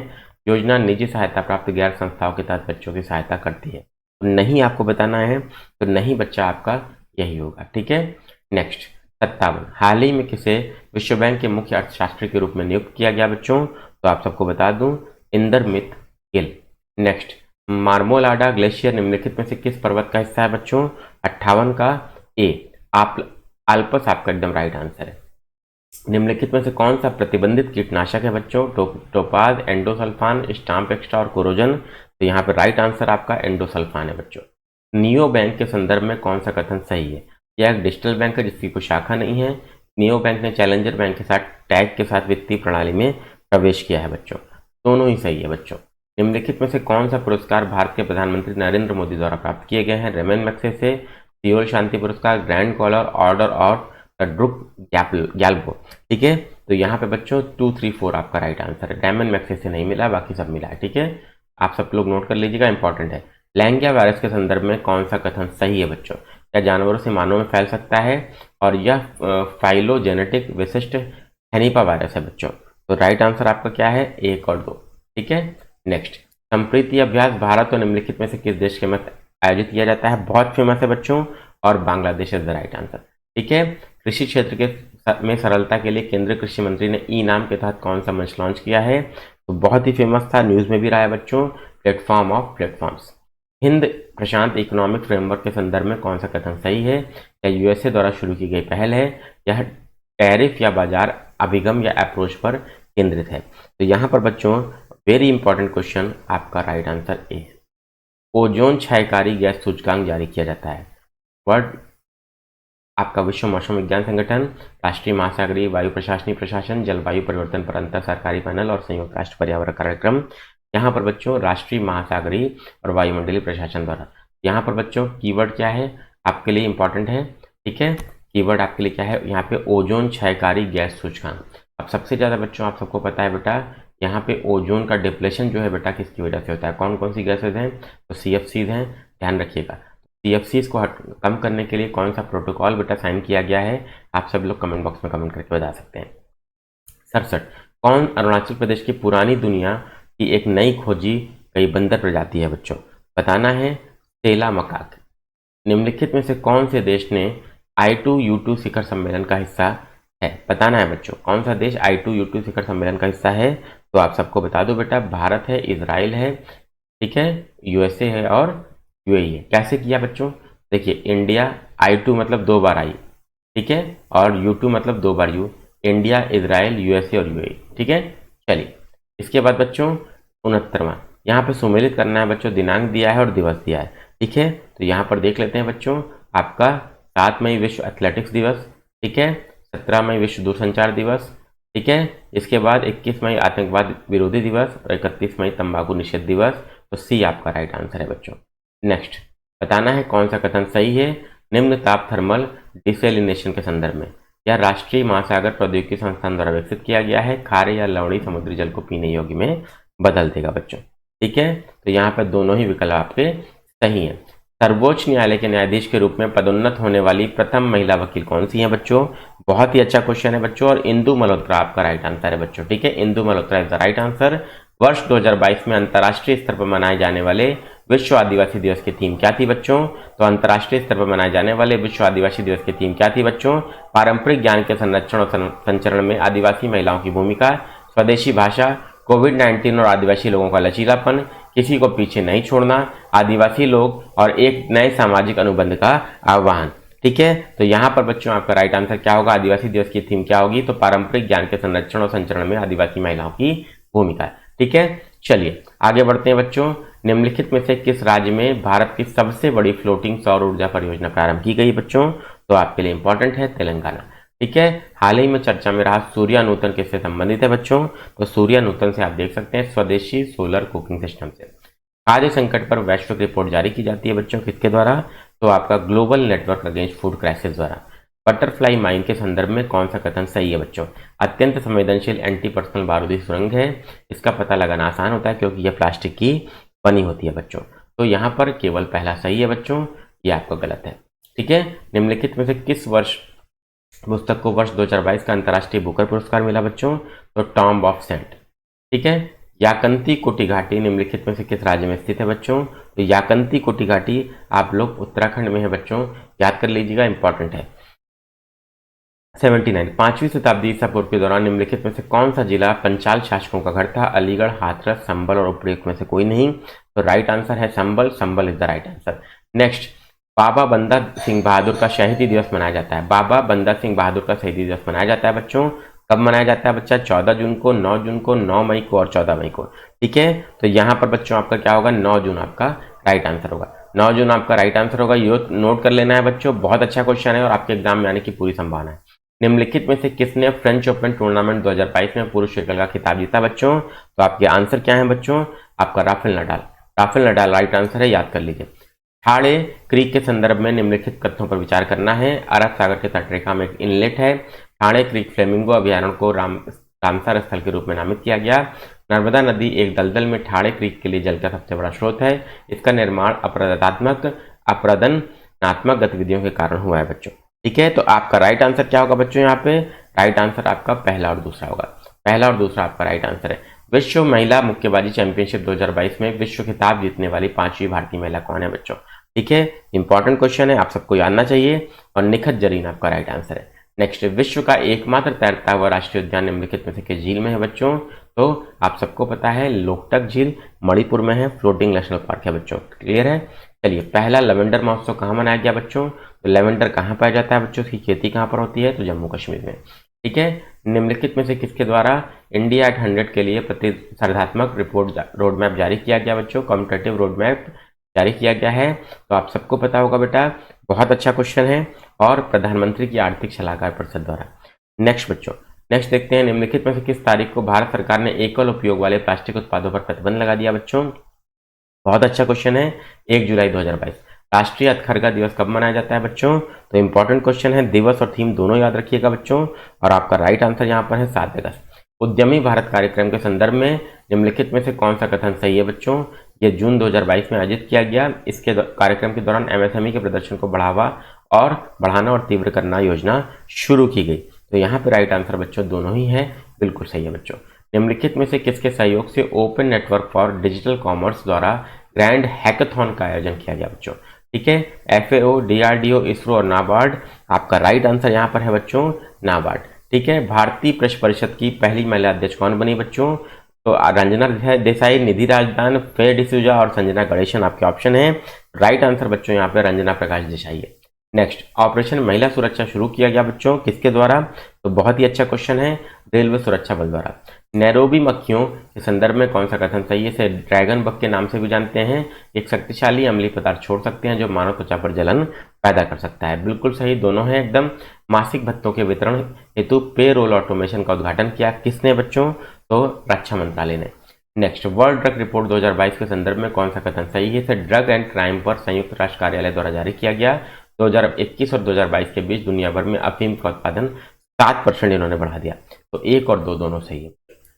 योजना निजी सहायता प्राप्त गैर संस्थाओं के तहत बच्चों की सहायता करती है। तो नहीं आपको बताना है, तो नहीं बच्चा आपका यही होगा। ठीक है, नेक्स्ट 57, हाल ही में किसे विश्व बैंक के मुख्य अर्थशास्त्री के रूप में नियुक्त किया गया बच्चों? तो आप सबको बता दूं, इंदरमित गिल। नेक्स्ट, मार्मोलाडा ग्लेशियर निम्नलिखित में से किस पर्वत का हिस्सा है बच्चों? 58 का ए, आल्पस आपका एकदम राइट आंसर है। निम्नलिखित में से कौन सा प्रतिबंधित कीटनाशक है बच्चों? टोपाज, एंडोसल्फान, स्टाम्प एक्स्ट्रा और कोरोजन। तो यहाँ पे राइट आंसर आपका एंडोसल्फान है बच्चों। नियो बैंक के संदर्भ में कौन सा कथन सही है? यह एक डिजिटल बैंक है जिसकी कोई शाखा नहीं है। नियो बैंक ने चैलेंजर बैंक के साथ टैग के साथ वित्तीय प्रणाली में प्रवेश किया है बच्चों। दोनों ही सही है बच्चों। निम्नलिखित में से कौन सा पुरस्कार भारत के प्रधानमंत्री नरेंद्र मोदी द्वारा प्राप्त किए गए हैं? रेमन मैग्सेसे, सियोल शांति पुरस्कार, ग्रैंड कॉलर ऑर्डर और ड्रुक गैल्बो। ठीक है, तो यहाँ पे बच्चों 2, 3, 4 आपका राइट आंसर है। डायमंड मैक्सेस से नहीं मिला, बाकी सब मिला है। ठीक है, आप सब लोग नोट कर लीजिएगा, इंपॉर्टेंट है। लैंगिया वायरस के संदर्भ में कौन सा कथन सही है बच्चों? क्या जानवरों से मानव में फैल सकता है? और यह फाइलोजेनेटिक विशिष्ट हेनिपा वायरस है बच्चों। तो राइट आंसर आपका क्या है? 1 और 2। ठीक है, नेक्स्ट, संप्रीति अभ्यास भारत और निम्नलिखित में से किस देश के मध्य आयोजित किया जाता है? बहुत फेमस है बच्चों, और Bangladesh is the right answer. ठीक है, कृषि क्षेत्र के में सरलता के लिए केंद्रीय कृषि मंत्री ने ई नाम के तहत कौन सा मंच लॉन्च किया है? तो बहुत ही फेमस था, न्यूज में भी रहा है बच्चों, platform of platforms. Hind Prashant economic framework के संदर्भ में कौन सा कथन सही है? या यूएसए द्वारा शुरू की गई पहल है? यह टैरिफ या बाजार अभिगम या अप्रोच पर केंद्रित है? तो यहाँ पर बच्चों वेरी इंपॉर्टेंट क्वेश्चन, आपका राइट आंसर ए है। ओजोन क्षयकारी गैस सूचकांक जारी किया जाता है। वर्ल्ड आपका विश्व मौसम विज्ञान संगठन, राष्ट्रीय महासागरीय वायु प्रशासनिक प्रशासन, जलवायु परिवर्तन पर अंतर सरकारी पैनल और संयुक्त राष्ट्र पर्यावरण कार्यक्रम। यहाँ पर बच्चों राष्ट्रीय महासागरीय और वायुमंडलीय प्रशासन द्वारा। यहाँ पर बच्चों कीवर्ड क्या है आपके लिए इंपॉर्टेंट है? ठीक है, कीवर्ड आपके लिए क्या है यहाँ पे? ओजोन क्षयकारी गैस सूचकांक। अब सबसे ज्यादा बच्चों आप सबको पता है बेटा, यहाँ पे ओजोन का डिप्लेशन जो है बेटा किसकी वजह से होता है? कौन कौन सी गैसेज हैं? तो CFCs हैं, ध्यान रखिएगा। CFCs को कम करने के लिए कौन सा प्रोटोकॉल बेटा साइन किया गया है? आप सब लोग कमेंट बॉक्स में कमेंट करके बता सकते हैं। 67, कौन अरुणाचल प्रदेश की पुरानी दुनिया की एक नई खोजी गई बंदर प्रजाति है बच्चों? बताना है, सेला मकाक। निम्नलिखित में से कौन से देश ने I2U2 शिखर सम्मेलन का हिस्सा है? बताना है बच्चों, कौन सा देश I2U2 शिखर सम्मेलन का हिस्सा है? तो आप सबको बता दो बेटा, भारत है, इजराइल है, ठीक है, यूएसए है और यूएई है। कैसे किया बच्चों? देखिए, इंडिया I2 मतलब 2 बार आई, ठीक है, और U2 मतलब 2 बार यू। इंडिया, इजराइल, यूएसए और यूएई। ठीक है, चलिए इसके बाद बच्चों 69वां, यहाँ पे सुमेलित करना है बच्चों, दिनांक दिया है और दिवस दिया है। ठीक है, तो यहाँ पर देख लेते हैं बच्चों, आपका 7 मई विश्व एथलेटिक्स दिवस, ठीक है, 17 मई विश्व दूरसंचार दिवस, ठीक है, इसके बाद 21 मई आतंकवाद विरोधी दिवस और 31 मई तंबाकू निषेध दिवस। तो सी आपका राइट आंसर है बच्चों। नेक्स्ट, बताना है कौन सा कथन सही है। निम्न ताप थर्मल डिसेलिनेशन के संदर्भ में या राष्ट्रीय महासागर प्रौद्योगिकी संस्थान द्वारा विकसित किया गया है, खारे या लवणीय समुद्री जल को पीने योग्य में बदल देगा बच्चों। ठीक है, तो यहाँ पर दोनों ही विकल्प आपके सही हैं। सर्वोच्च न्यायालय के न्यायाधीश के रूप में पदोन्नत होने वाली प्रथम महिला वकील कौन सी है बच्चों? बहुत ही अच्छा क्वेश्चन है बच्चों, और इंदु मल्होत्रा आपका राइट आंसर है बच्चों। ठीक है, Indu Malhotra is the right answer. वर्ष 2022 में अंतर्राष्ट्रीय स्तर पर मनाए जाने वाले विश्व आदिवासी दिवस की थीम क्या थी बच्चों? तो अंतर्राष्ट्रीय स्तर पर मनाए जाने वाले विश्व आदिवासी दिवस की थीम क्या थी बच्चों? पारंपरिक ज्ञान के संरक्षण और संचरण में आदिवासी महिलाओं की भूमिका, स्वदेशी भाषा, कोविड-19 और आदिवासी लोगों का लचीलापन, किसी को पीछे नहीं छोड़ना, आदिवासी लोग और एक नए सामाजिक अनुबंध का आह्वान। ठीक है, तो यहाँ पर बच्चों आपका राइट आंसर क्या होगा? आदिवासी दिवस की थीम क्या होगी? तो पारंपरिक ज्ञान के संरक्षण और संचरण में आदिवासी महिलाओं की भूमिका। ठीक है, चलिए आगे बढ़ते हैं बच्चों। निम्नलिखित में से किस राज्य में भारत की सबसे बड़ी फ्लोटिंग सौर ऊर्जा परियोजना प्रारंभ की गई बच्चों? तो आपके लिए इंपॉर्टेंट है तेलंगाना। ठीक है, हाल ही में चर्चा में रहा सूर्यानूतन किससे संबंधित है बच्चों? तो सूर्यानूतन से आप देख सकते हैं स्वदेशी सोलर कुकिंग सिस्टम से। खाद्य संकट पर वैश्विक रिपोर्ट जारी की जाती है बच्चों, किसके द्वारा? तो आपका global network against food crisis द्वारा। बटरफ्लाई माइन के संदर्भ में कौन सा कथन सही है बच्चों? अत्यंत संवेदनशील एंटी पर्सनल बारूदी सुरंग है, इसका पता लगाना आसान होता है क्योंकि यह प्लास्टिक की बनी होती है बच्चों। तो यहाँ पर केवल पहला सही है बच्चों, ये आपका गलत है। ठीक है, निम्नलिखित में से किस वर्ष पुस्तक को वर्ष 2022 का अंतर्राष्ट्रीय बुकर पुरस्कार मिला बच्चों? तो टॉम्ब ऑफ सेंट। ठीक है, याकंती कोटी घाटी निम्नलिखित में से किस राज्य में स्थित है बच्चों? तो याकंती कोटी घाटी आप लोग उत्तराखंड में है बच्चों, याद कर लीजिएगा, इंपॉर्टेंट है। 79 5वीं शताब्दी ईसा पूर्व के दौरान निम्नलिखित में से कौन सा जिला पंचाल शासकों का घर था? अलीगढ़, हाथरस, संबल और उपयुक्त में से कोई नहीं। तो राइट आंसर है Sambhal, Sambhal is the right answer. Next, Baba Banda Singh बहादुर का शहीदी दिवस मनाया जाता है। बाबा बंदा सिंह बहादुर का शहीदी दिवस मनाया जाता है बच्चों, कब मनाया जाता है बच्चा? 14 जून को, 9 जून को, 9 मई को और 14 मई को। ठीक है, तो यहाँ पर बच्चों आपका क्या होगा? 9 जून आपका राइट आंसर होगा। 9 जून आपका राइट आंसर होगा, ये नोट कर लेना है बच्चों, बहुत अच्छा क्वेश्चन है और आपके एग्जाम में आने की पूरी संभावना है। निम्नलिखित में से किसने फ्रेंच ओपन टूर्नामेंट 2022 में पुरुष एकल का खिताब जीता बच्चों? तो आपके आंसर क्या है बच्चों? आपका Rafael Nadal. Rafael Nadal right answer है, याद कर लीजिए। ठाणे क्रीक के संदर्भ में निम्नलिखित कथनों पर विचार करना है। अरब सागर के तटरेखा में एक इनलेट है। ठाणे क्रीक फ्लेमिंगो अभयारण्य को रामसर स्थल के रूप में नामित किया गया। नर्मदा नदी एक दलदल में ठाणे क्रीक के लिए जल का सबसे बड़ा स्रोत है। इसका निर्माण अपरदनात्मक गतिविधियों के कारण हुआ है बच्चों। ठीक है, तो आपका राइट आंसर क्या होगा बच्चों? यहाँ पे राइट आंसर आपका पहला और दूसरा होगा। पहला और दूसरा आपका राइट आंसर है। विश्व महिला मुक्केबाजी चैंपियनशिप 2022 में विश्व खिताब जीतने वाली 5वीं भारतीय महिला कौन है बच्चों? ठीक है, इंपॉर्टेंट क्वेश्चन है, आप सबको जानना चाहिए, और निखत जरीन आपका राइट आंसर है। नेक्स्ट, विश्व का एकमात्र तैरता हुआ राष्ट्रीय उद्यान निम्नलिखित में से किस झील में है बच्चों? तो आप सबको पता है लोकटक झील मणिपुर में है, फ्लोटिंग नेशनल पार्क है बच्चों। क्लियर है? चलिए, पहला लेवेंडर महोत्सव कहाँ मनाया गया बच्चों? तो लेवेंडर कहाँ पाया जाता है बच्चों? उसकी खेती कहाँ पर होती है? तो जम्मू कश्मीर में। ठीक है, निम्नलिखित में से किसके द्वारा इंडिया एट 100 के लिए प्रतिस्पर्धात्मक रिपोर्ट रोड मैप जारी किया गया बच्चों? कॉम्पिटेटिव रोड मैप जारी किया गया है, तो आप सबको पता होगा बेटा, बहुत अच्छा क्वेश्चन है, और प्रधानमंत्री की आर्थिक सलाहकार परिषद द्वारा। नेक्स्ट बच्चों, नेक्स्ट देखते हैं, निम्नलिखित में से किस तारीख को भारत सरकार ने एकल उपयोग वाले प्लास्टिक उत्पादों पर प्रतिबंध लगा दिया बच्चों? बहुत अच्छा क्वेश्चन है, 1 जुलाई 2022। राष्ट्रीय हथकरघा दिवस कब मनाया जाता है बच्चों? तो इंपॉर्टेंट क्वेश्चन है, दिवस और थीम दोनों याद रखिएगा बच्चों, और आपका राइट आंसर यहाँ पर है 7 अगस्त। उद्यमी भारत कार्यक्रम के संदर्भ में निम्नलिखित में से कौन सा कथन सही है बच्चों? ये जून 2022 में आयोजित किया गया। इसके कार्यक्रम के दौरान एमएसएमई के प्रदर्शन को बढ़ाना और तीव्र करना योजना शुरू की गई। तो यहाँ पे राइट आंसर बच्चों दोनों ही है, बिल्कुल सही है बच्चों। निम्नलिखित में से किसके सहयोग से open network for digital commerce द्वारा ग्रैंड हैकाथॉन का आयोजन किया गया बच्चों? ठीक है, FAO, DRDO, इसरो और नाबार्ड। आपका राइट आंसर यहाँ पर है बच्चों नाबार्ड। ठीक है, भारतीय प्रश्न परिषद की पहली महिला अध्यक्ष कौन बनी बच्चों? तो रंजना देसाई, निधि राजदान, फे डिसूजा और संजना गणेशन आपके ऑप्शन है। राइट आंसर बच्चों यहाँ पे रंजना प्रकाश देसाई है। नेक्स्ट, ऑपरेशन महिला सुरक्षा शुरू किया गया बच्चों किसके द्वारा? तो बहुत ही अच्छा क्वेश्चन है, रेलवे सुरक्षा बल द्वारा। नैरोबी मक्खियों के संदर्भ में कौन सा कथन सही है? इसे ड्रैगन बग के नाम से भी जानते हैं। एक शक्तिशाली अम्लीय पदार्थ छोड़ सकते हैं जो मानव त्वचा पर जलन पैदा कर सकता है। बिल्कुल सही, दोनों है एकदम। मासिक भत्तों के वितरण हेतु पे रोल ऑटोमेशन का उद्घाटन किया किसने बच्चों? तो रक्षा मंत्रालय ने। नेक्स्ट, वर्ल्ड ड्रग रिपोर्ट 2022 के संदर्भ में कौन सा कथन सही है? इसे ड्रग एंड क्राइम पर संयुक्त राष्ट्र कार्यालय द्वारा जारी किया गया। 2021 और 2022 के बीच दुनिया भर में अफीम का उत्पादन 7% इन्होंने बढ़ा दिया। तो 1 और 2 दोनों सही है।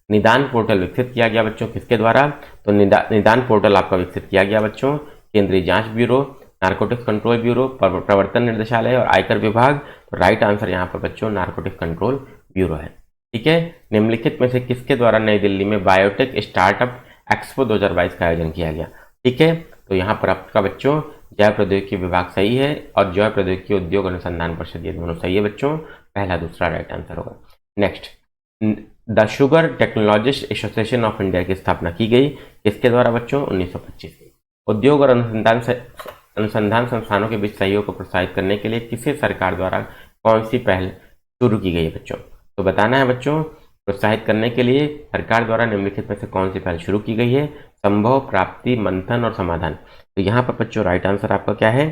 निदान पोर्टल विकसित किया गया बच्चों किसके द्वारा? तो निदान पोर्टल आपका विकसित किया गया बच्चों केंद्रीय जांच ब्यूरो, नारकोटिक्स कंट्रोल ब्यूरो, प्रवर्तन निर्देशालय और आयकर विभाग। तो राइट आंसर यहाँ पर बच्चों नारकोटिक्स कंट्रोल ब्यूरो है। ठीक है, निम्नलिखित में से किसके द्वारा नई दिल्ली में बायोटेक स्टार्टअप एक्सपो 2022 का आयोजन किया गया? ठीक है, तो यहाँ पर आपका बच्चों जैव प्रौद्योगिकी विभाग सही है और जैव प्रौद्योगिकी उद्योग अनुसंधान परिषद ये दोनों सही है बच्चों। पहला दूसरा राइट आंसर होगा। Next, the sugar technologist association of India की स्थापना की गई किसके द्वारा बच्चों? 1925 में। उद्योग और अनुसंधान संस्थानों के बीच सहयोग को प्रोत्साहित करने के लिए किसी सरकार द्वारा कौन सी पहल शुरू की गई है बच्चों? तो बताना है बच्चों, प्रोत्साहित करने के लिए सरकार द्वारा निम्नलिखित में से कौन सी पहल शुरू की गई है? संभव, प्राप्ति, मंथन और समाधान। तो यहाँ पर बच्चों राइट आंसर आपका क्या है?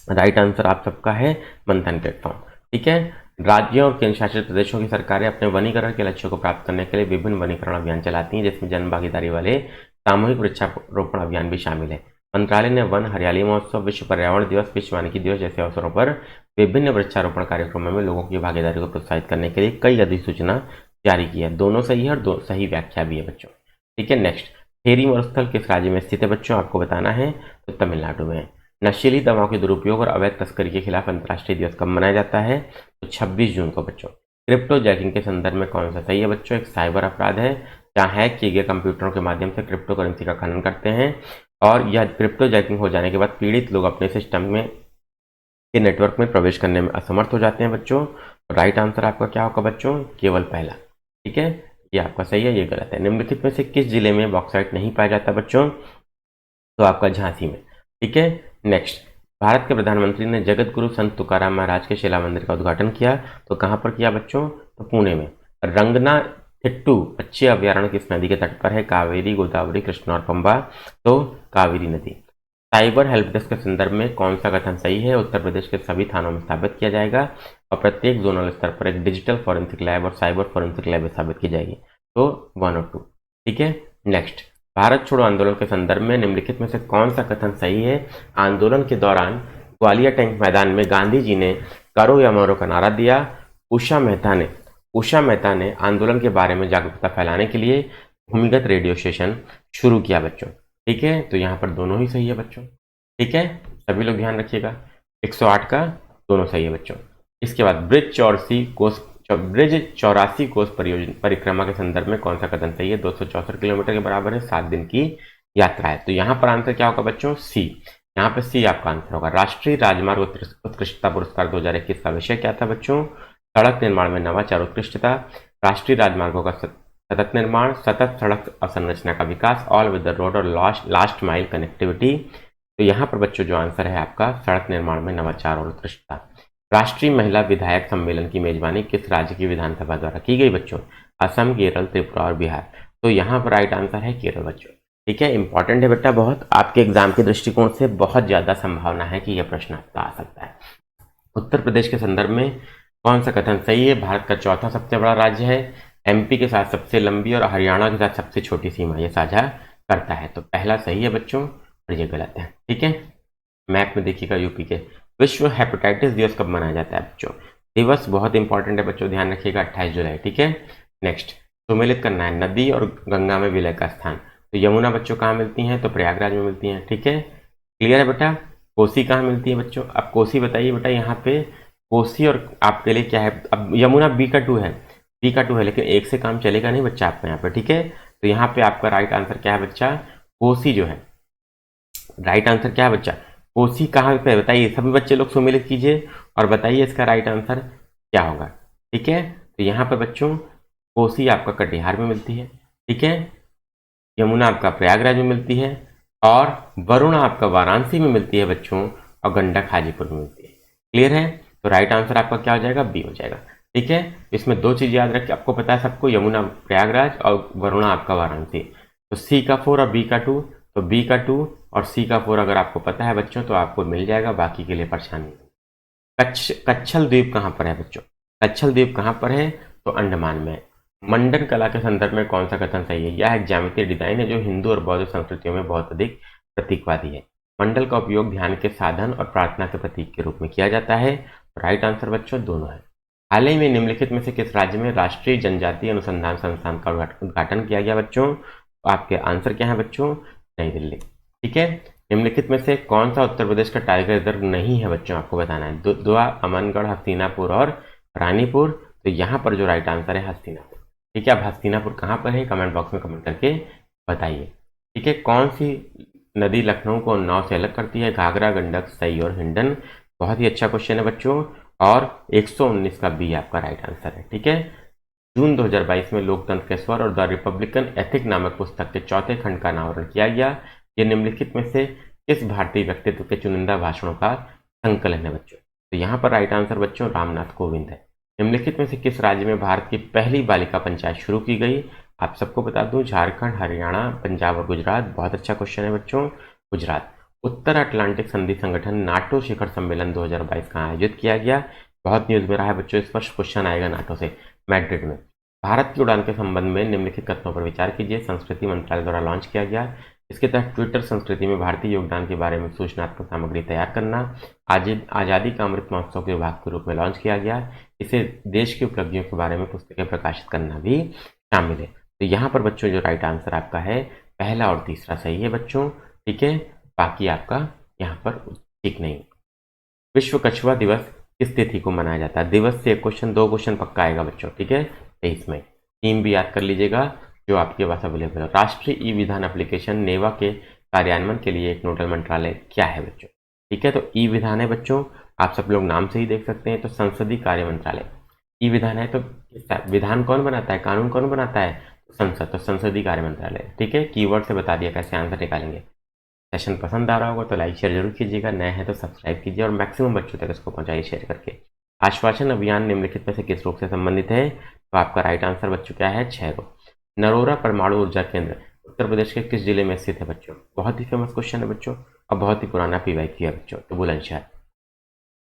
राइट आंसर आप सबका है मंथन प्लेटफॉर्म। ठीक है, राज्यों और केंद्र शासित प्रदेशों की सरकारें अपने वनीकरण के लक्ष्यों को प्राप्त करने के लिए विभिन्न वनीकरण अभियान चलाती हैं जिसमें जन भागीदारी वाले सामूहिक वृक्षारोपण अभियान भी शामिल है। मंत्रालय ने वन हरियाली महोत्सव, विश्व पर्यावरण दिवस, विश्व वानिकी दिवस जैसे अवसरों पर विभिन्न वृक्षारोपण कार्यक्रमों में लोगों की भागीदारी को प्रोत्साहित करने के लिए कई अधिसूचना जारी की है। दोनों सही है और दो सही व्याख्या भी है बच्चों। ठीक है, नेक्स्ट, थेरी मरुस्थल किस राज्य में स्थित है बच्चों? आपको बताना है, तो तमिलनाडु में। नशीली दवाओं के दुरुपयोग और अवैध तस्करी के खिलाफ अंतर्राष्ट्रीय दिवस कब मनाया जाता है? तो 26 जून को बच्चों। क्रिप्टो जैकिंग के संदर्भ में कौन सा सही है बच्चों? एक साइबर अपराध है जहां हैक किए गए कंप्यूटरों के माध्यम से क्रिप्टो करेंसी का खनन करते हैं और यह क्रिप्टो जैकिंग हो जाने के बाद पीड़ित लोग अपने सिस्टम में के नेटवर्क में प्रवेश करने में असमर्थ हो जाते हैं बच्चों। राइट आंसर आपका क्या होगा बच्चों? केवल पहला। ठीक है, ये आपका सही है, ये गलत है। निम्नलिखित में से किस जिले में बॉक्साइट नहीं पाया जाता बच्चों? तो आपका झांसी में। ठीक है, नेक्स्ट, भारत के प्रधानमंत्री ने जगत गुरु संत तुकाराम महाराज के शिला मंदिर का उद्घाटन किया। तो कहाँ पर किया बच्चों? तो पुणे में। रंगना थिट्टू पक्षी अभ्यारण्य किस नदी के तट पर है? कावेरी, गोदावरी, कृष्णा और पंबा। तो कावेरी नदी। साइबर हेल्प डेस्क के संदर्भ में कौन सा कथन सही है? उत्तर प्रदेश के सभी थानों में स्थापित किया जाएगा और प्रत्येक जोनल स्तर पर एक डिजिटल फॉरेंसिक लैब और साइबर फॉरेंसिक लैब स्थापित की जाएगी। तो 1 और 2। ठीक है, नेक्स्ट, भारत छोड़ो आंदोलन के संदर्भ में निम्नलिखित में से कौन सा कथन सही है? आंदोलन के दौरान ग्वालियर टैंक मैदान में गांधी जी ने करो या मरो का नारा दिया। उषा मेहता ने आंदोलन के बारे में जागरूकता फैलाने के लिए भूमिगत रेडियो स्टेशन शुरू किया बच्चों। ठीक है, तो यहाँ पर दोनों ही सही है बच्चों। ठीक है, सभी लोग ध्यान रखिएगा, 108 का दोनों सही है बच्चों। इसके बाद ब्रिज 84 कोस परिक्रमा के संदर्भ में कौन सा कथन सही है? 264 किलोमीटर के बराबर है, 7 दिन की यात्रा है। तो यहाँ पर आंसर क्या होगा बच्चों? सी। यहाँ पे सी आपका आंसर होगा। राष्ट्रीय राजमार्ग उत्कृष्टता पुरस्कार 2021 का विषय क्या था बच्चों? सड़क निर्माण में नवाचार उत्कृष्टता, राष्ट्रीय राजमार्गों का सतत निर्माण, सतत सड़क अवसंरचना का विकास, ऑल वेदर रोड और लास्ट माइल कनेक्टिविटी। तो यहाँ पर बच्चों जो आंसर है आपका सड़क निर्माण में नवाचार और उत्कृष्टता। राष्ट्रीय महिला विधायक सम्मेलन की मेजबानी किस राज्य की विधानसभा द्वारा की गई बच्चों? असम, केरल, त्रिपुरा और बिहार। तो यहाँ पर राइट आंसर है केरल बच्चों। ठीक है, इंपॉर्टेंट है बेटा बहुत, आपके एग्जाम के दृष्टिकोण से बहुत ज्यादा संभावना है कि यह प्रश्न आपका आ सकता है। उत्तर प्रदेश के संदर्भ में कौन सा कथन सही है? भारत का चौथा सबसे बड़ा राज्य है, एमपी के साथ सबसे लंबी और हरियाणा के साथ सबसे छोटी सीमा ये साझा करता है। तो पहला सही है बच्चों और ये गलत है। ठीक है, मैप में देखिएगा यूपी के। विश्व हेपेटाइटिस दिवस कब मनाया जाता है बच्चों? दिवस बहुत इंपॉर्टेंट है बच्चों, ध्यान रखिएगा, 28 जुलाई। ठीक है, नेक्स्ट, सुमेलित करना है नदी और गंगा में विलय का स्थान। तो यमुना बच्चों कहाँ मिलती हैं? तो प्रयागराज में मिलती हैं। ठीक है, क्लियर है बेटा। कोसी कहाँ मिलती है बच्चों? अब कोसी बताइए बेटा, यहाँ पे कोसी और आपके लिए क्या है? अब यमुना बी का 2 है, लेकिन एक से काम चलेगा नहीं बच्चा आपका यहाँ पे। ठीक है, तो यहाँ पे आपका राइट आंसर क्या है बच्चा? कोसी जो है। राइट आंसर क्या है बच्चा? कोसी कहाँ पे बताइए, सभी बच्चे लोग सुमेलित कीजिए और बताइए इसका राइट आंसर क्या होगा। ठीक है, तो यहाँ पे बच्चों कोसी आपका कटिहार में मिलती है। ठीक है, यमुना आपका प्रयागराज में मिलती है और वरुणा आपका वाराणसी में मिलती है बच्चों और गंडक हाजीपुर में मिलती है। क्लियर है? तो राइट आंसर आपका क्या हो जाएगा? बी हो जाएगा। ठीक है, इसमें दो चीज याद रखिए, आपको पता है सबको, यमुना प्रयागराज और वरुणा आपका वाराणसी। तो सी का 4 और बी का 2, तो बी का 2 और सी का 4 अगर आपको पता है बच्चों तो आपको मिल जाएगा, बाकी के लिए परेशानी। कच्छल द्वीप कहाँ पर है बच्चों? कच्छल द्वीप कहाँ पर है? तो अंडमान में है। मंडन कला के संदर्भ में कौन सा कथन सही है? यह एक ज्यामितीय डिजाइन है जो हिंदू और बौद्ध संस्कृतियों में बहुत अधिक प्रतीकवादी है। मंडल का उपयोग ध्यान के साधन और प्रार्थना के प्रतीक के रूप में किया जाता है। राइट आंसर बच्चों दोनों है। हाल ही में निम्नलिखित में से किस राज्य में राष्ट्रीय जनजातीय अनुसंधान संस्थान का उद्घाटन किया गया बच्चों? तो आपके आंसर क्या है बच्चों? नई दिल्ली। ठीक है, निम्नलिखित में से कौन सा उत्तर प्रदेश का टाइगर रिजर्व नहीं है बच्चों? आपको बताना है। दुआ, अमनगढ़, हस्तिनापुर और रानीपुर। तो यहाँ पर जो राइट आंसर है हस्तिनापुर। ठीक है, अब हस्तिनापुर कहाँ पर है कमेंट बॉक्स में कमेंट करके बताइए। ठीक है, कौन सी नदी लखनऊ को उन्नाव से अलग करती है? घाघरा, गंडक, सई और हिंडन। बहुत ही अच्छा क्वेश्चन है बच्चों, और 119 का बी आपका राइट आंसर है। ठीक है, जून 2022 में लोकतंत्र के स्वर और द रिपब्लिकन एथिक नामक पुस्तक के चौथे खंड का अनावरण किया गया। ये निम्नलिखित में से किस भारतीय व्यक्तित्व के चुनिंदा भाषणों का संकलन है बच्चों? तो यहाँ पर राइट आंसर बच्चों रामनाथ कोविंद है। निम्नलिखित में से किस राज्य में भारत की पहली बालिका पंचायत शुरू की गई? आप सबको बता दूं, झारखंड, हरियाणा, पंजाब और गुजरात। बहुत अच्छा क्वेश्चन है बच्चों, गुजरात। उत्तर अटलांटिक संधि संगठन नाटो शिखर सम्मेलन 2022 का आयोजित किया गया। बहुत न्यूज में रहा है बच्चों, इस पर क्वेश्चन आएगा नाटो से, मैड्रिड में। भारत की उड़ान के संबंध में निम्नलिखित कथनों पर विचार कीजिए। संस्कृति मंत्रालय द्वारा लॉन्च किया गया। इसके तहत ट्विटर संस्कृति में भारतीय योगदान के बारे में सूचनात्मक सामग्री तैयार करना। आज़ादी का अमृत महोत्सव के विभाग के रूप में लॉन्च किया गया। इसे देश की उपलब्धियों के बारे में पुस्तकें प्रकाशित करना भी शामिल है। तो यहाँ पर बच्चों जो राइट आंसर आपका है पहला और तीसरा सही है बच्चों। ठीक है, बाकी आपका यहाँ पर ठीक नहीं। विश्व कछुआ दिवस किस तिथि को मनाया जाता है? दिवस से एक क्वेश्चन, दो क्वेश्चन पक्का आएगा बच्चों। ठीक है, 23 मई। थीम भी याद कर लीजिएगा जो आपके पास अवेलेबल है। राष्ट्रीय ई विधान एप्लीकेशन नेवा के कार्यान्वयन के लिए एक नोडल मंत्रालय क्या है बच्चों? ठीक है, तो ई विधान है बच्चों, आप सब लोग नाम से ही देख सकते हैं। तो संसदीय कार्य मंत्रालय ई विधान है। तो विधान कौन बनाता है, कानून कौन बनाता है? संसद। तो संसदीय कार्य मंत्रालय। ठीक है, कीवर्ड से बता दिया कैसे आंसर निकालेंगे। सेशन पसंद आ रहा होगा तो लाइक शेयर जरूर कीजिएगा, नए हैं तो सब्सक्राइब कीजिए और मैक्सिमम बच्चों तक इसको पहुंचाइए शेयर करके। आश्वासन अभियान निम्नलिखित में से किस रोग से संबंधित है? तो आपका राइट आंसर बच्चों क्या है? क्षय रोग। नरोरा परमाणु ऊर्जा केंद्र उत्तर प्रदेश के किस जिले में स्थित है बच्चों? बहुत ही फेमस क्वेश्चन है बच्चों और बहुत ही पुराना पीवाईक्यू है बच्चों। तो बुलंदशहर।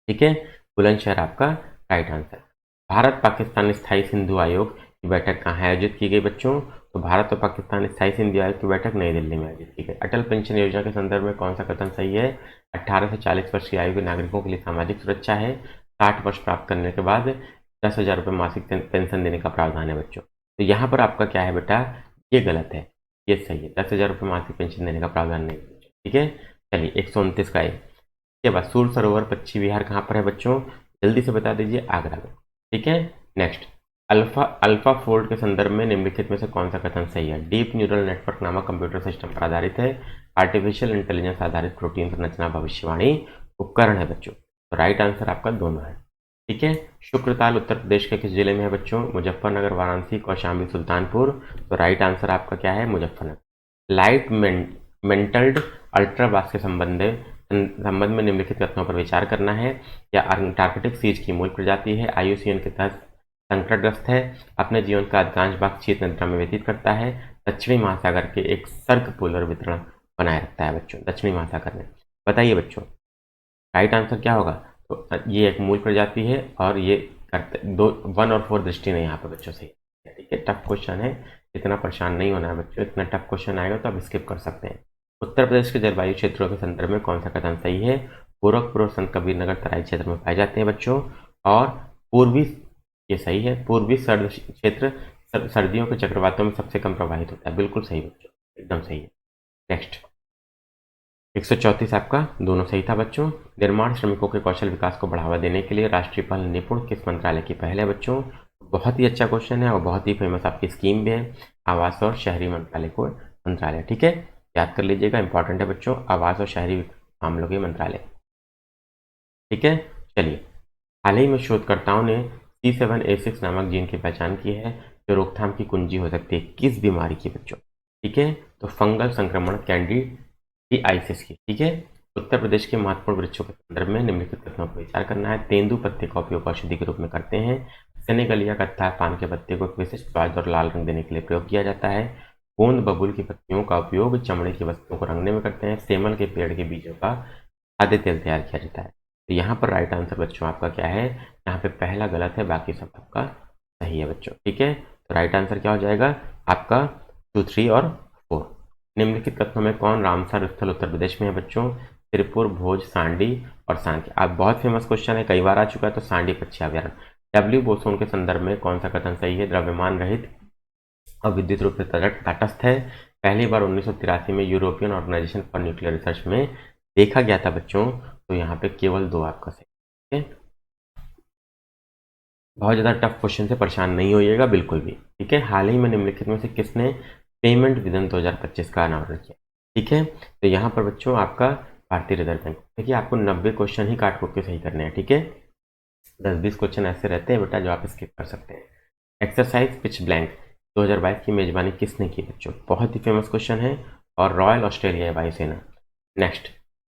ठीक है, बुलंदशहर आपका राइट आंसर। भारत पाकिस्तान स्थायी सिंधु आयोग की बैठक कहाँ आयोजित की गई बच्चों? तो भारत और पाकिस्तान स्थायी सिंधु आयोग की बैठक नई दिल्ली में आयोजित की गई। अटल पेंशन योजना के संदर्भ में कौन सा कथन सही है? 18 से 40 वर्ष की आयु के नागरिकों के लिए सामाजिक सुरक्षा है। 60 वर्ष प्राप्त करने के बाद 10,000 रुपये मासिक पेंशन देने का प्रावधान है बच्चों। तो यहाँ पर आपका क्या है बेटा? ये गलत है, ये सही है। 10,000 रुपये मासिक पेंशन देने का प्रावधान नहीं है। ठीक है, चलिए 129 का है। के बाद सूर सरोवर पश्चिम बिहार कहाँ पर है बच्चों? जल्दी से बता दीजिए, आगरा में। ठीक है, नेक्स्ट। अल्फा फोल्ड के संदर्भ में निम्नलिखित में से कौन सा कथन सही है? डीप न्यूरल नेटवर्क नामक कंप्यूटर सिस्टम पर आधारित है। आर्टिफिशियल इंटेलिजेंस आधारित प्रोटीन संरचना भविष्यवाणी उपकरण है बच्चों। तो राइट आंसर आपका दोनों है। ठीक है, शुक्रताल उत्तर प्रदेश के किस जिले में है बच्चों? मुजफ्फरनगर, वाराणसी, कौशाम्बी, सुल्तानपुर। तो राइट आंसर आपका क्या है? मुजफ्फरनगर। लाइट मेंटल्ड अल्ट्रावास के संबंध में निम्नलिखित कथनों पर विचार करना है। या अंटार्कटिक सीज की मूल प्रजाति है, IUCN के तहत संकटग्रस्त है, अपने जीवन का अधिकांश भाग शीत निद्रा में व्यतीत करता है, दक्षिणी महासागर के एक सर्क पोलर वितरण बनाए रखता है बच्चों, दक्षिणी महासागर में। बताइए बच्चों राइट आंसर क्या होगा? तो ये एक मूल प्रजाति है और ये करते 1 और 4 दृष्टि नहीं यहाँ पे बच्चों से। ठीक है, टफ क्वेश्चन है, इतना परेशान नहीं होना है बच्चों। इतना टफ क्वेश्चन आएगा तो आप स्किप कर सकते हैं। उत्तर प्रदेश के जलवायु क्षेत्रों के संदर्भ में कौन सा कथन सही है? गोरखपुर और संत कबीर नगर तराई क्षेत्र में पाए जाते हैं बच्चों। और पूर्वी, ये सही है, पूर्वी सर्द क्षेत्र सर्दियों के चक्रवातों में सबसे कम प्रभावित होता है। बिल्कुल सही बच्चों, एकदम सही है। नेक्स्ट 134 आपका दोनों सही था बच्चों। निर्माण श्रमिकों के कौशल विकास को बढ़ावा देने के लिए राष्ट्रीय पहल निपुण किस मंत्रालय की पहल है बच्चों? बहुत ही अच्छा क्वेश्चन है और बहुत ही फेमस आपकी स्कीम भी है, आवास और शहरी मंत्रालय को मंत्रालय। ठीक है, याद कर लीजिएगा, इंपॉर्टेंट है बच्चों, आवास और शहरी मामलों के मंत्रालय। ठीक है, चलिए। हाल ही में शोधकर्ताओं ने C7A6 नामक जीन की पहचान की है जो रोकथाम की कुंजी हो सकती है किस बीमारी की बच्चों? ठीक है, तो फंगल संक्रमण कैंडिडियासिस की। ठीक है, उत्तर प्रदेश के महत्वपूर्ण वृक्षों के संदर्भ में निम्नलिखित कथनों पर विचार करना है। तेंदु पत्ते का उपयोग औषधि के रूप में करते हैं। सेनेगल या कत्था पान के पत्ते को एक विशिष्ट स्वाद और लाल रंग देने के लिए प्रयोग किया जाता है। गोंद बबूल की पत्तियों का उपयोग चमड़े की वस्तुओं को रंगने में करते हैं। सेमल के पेड़ के बीजों का खाद्य तेल तैयार किया जाता है। तो यहाँ पर राइट आंसर बच्चों आपका क्या है, यहाँ पे पहला गलत है, बाकी सब आपका सही है बच्चों। ठीक है, तो राइट आंसर क्या हो जाएगा आपका 2, 3 और 4। निम्नलिखित कथनों में कौन रामसर स्थल उत्तर प्रदेश में है बच्चों? त्रिपुर, भोज, सांडी और सांख्य। आप बहुत फेमस क्वेश्चन है, कई बार आ चुका है। तो सांडी पक्षी अभ्यारण्य। डब्ल्यू बोसोन के संदर्भ में कौन सा कथन सही है? द्रव्यमान रहित और विद्युत रूप से तटस्थ है। पहली बार 1983 में European Organization for Nuclear Research में देखा गया था बच्चों। तो यहाँ पे केवल 2 आपका सही। ठीक है, बहुत ज़्यादा टफ क्वेश्चन से परेशान नहीं होइएगा बिल्कुल भी। ठीक है, हाल ही में निम्नलिखित में से किसने पेमेंट विजन 2025 का अनावरण किया? ठीक है, तो यहाँ पर बच्चों आपका भारतीय रिजर्व बैंक। देखिए आपको 90 क्वेश्चन ही काट के सही करने हैं। ठीक है, 10-20 क्वेश्चन ऐसे रहते हैं बेटा जो आप स्किप कर सकते हैं। एक्सरसाइज पिच ब्लैंक 2022 की मेजबानी किसने की बच्चों? बहुत ही फेमस क्वेश्चन है, और रॉयल ऑस्ट्रेलिया वायुसेना। नेक्स्ट,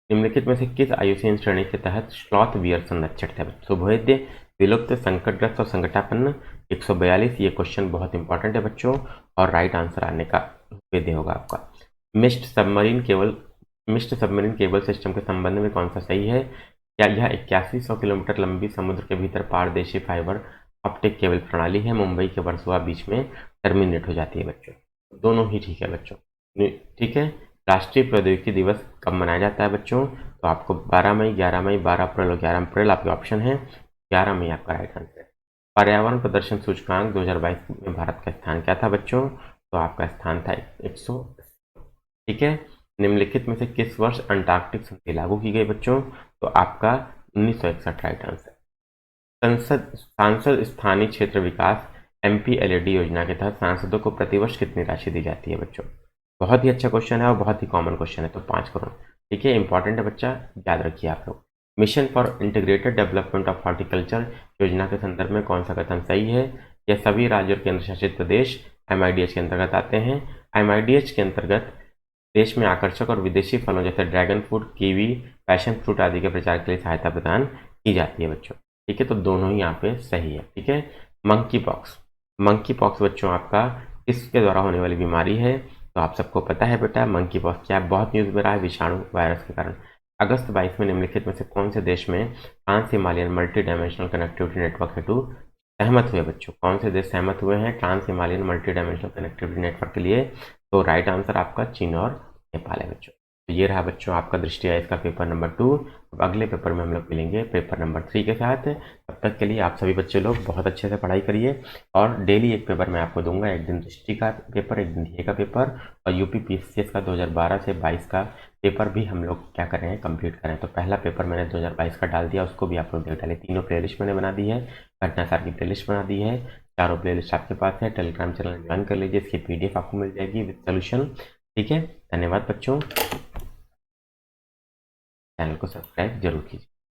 निम्नलिखित में से किस आयुसीन श्रेणी के तहत स्लॉथ बियर संरक्षित है? सुभोध्य, विलुप्त, संकटग्रस्त और संकटापन्न। 142 ये क्वेश्चन बहुत इंपॉर्टेंट है बच्चों, और राइट आंसर आने का वेद्य होगा आपका। मिस्ट सबमरीन केबल सिस्टम के संबंध में कौन सा सही है? क्या यह 8100 किलोमीटर लंबी समुद्र के भीतर पारदर्शी फाइबर ऑप्टिक केबल प्रणाली है? मुंबई के वर्सोवा बीच में टर्मिनेट हो जाती है बच्चों। दोनों ही ठीक है बच्चों। ठीक है, राष्ट्रीय प्रौद्योगिकी दिवस कब मनाया जाता है बच्चों? तो आपको 12 मई, 11 मई, 12 अप्रैल और 11 अप्रैल आपके ऑप्शन है। 11 मई आपका राइट आंसर है। पर्यावरण प्रदर्शन सूचकांक 2022 में भारत का स्थान क्या था बच्चों? तो आपका स्थान था 100। ठीक है, निम्नलिखित में से किस वर्ष अंटार्कटिक संधि लागू की गई बच्चों? तो आपका 1961 राइट आंसर। सांसद स्थानीय क्षेत्र विकास MPLAD योजना के तहत सांसदों को प्रतिवर्ष कितनी राशि दी जाती है बच्चों? बहुत ही अच्छा क्वेश्चन है और बहुत ही कॉमन क्वेश्चन है। तो 5 करोड़। ठीक है, इंपॉर्टेंट है बच्चा, याद रखिए आप लोग। Mission for integrated development of horticulture योजना के संदर्भ में कौन सा कथन सही है? यह सभी राज्य और केंद्र शासित प्रदेश MIDH के अंतर्गत आते हैं। MIDH के अंतर्गत देश में आकर्षक और विदेशी फलों जैसे dragon fruit, kiwi, passion fruit आदि के प्रचार के लिए सहायता प्रदान की जाती है बच्चों। ठीक है, तो दोनों ही यहाँ पे सही है। ठीक है, मंकी पॉक्स बच्चों आपका किसके द्वारा होने वाली बीमारी है? तो आप सबको पता है बेटा, मंकी पॉक्स क्या बहुत न्यूज़ में रहा है, विषाणु वायरस के कारण। अगस्त 22 में निम्नलिखित में से कौन से देश में trans Himalayan multi dimensional connectivity network हेतु सहमत हुए बच्चों? कौन से देश सहमत हुए हैं trans Himalayan multi dimensional connectivity network के लिए? तो राइट आंसर आपका चीन और नेपाल है बच्चों। तो ये रहा बच्चों आपका दृष्टि आईएएस का पेपर नंबर 2। अब अगले पेपर में हम लोग मिलेंगे पेपर नंबर 3 के साथ। तब तक के लिए आप सभी बच्चे लोग बहुत अच्छे से पढ़ाई करिए, और डेली एक पेपर मैं आपको दूंगा। एक दिन दृष्टि का पेपर, एक दिन डीए का पेपर, और यूपी PCS का 2012 से 22 का पेपर भी हम लोग क्या कर रहे हैं, कंप्लीट करें। तो पहला पेपर मैंने 2022 का डाल दिया, उसको भी आप लोग देख डाले। तीनों प्लेलिस्ट मैंने बना दी है, घटना सार की प्लेलिस्ट बना दी है, चारों प्लेलिस्ट आपके पास है। टेलीग्राम चैनल ज्वाइन कर लीजिए, इसकी PDF आपको मिल जाएगी विद सोल्यूशन। ठीक है, धन्यवाद बच्चों, चैनल को सब्सक्राइब जरूर कीजिए।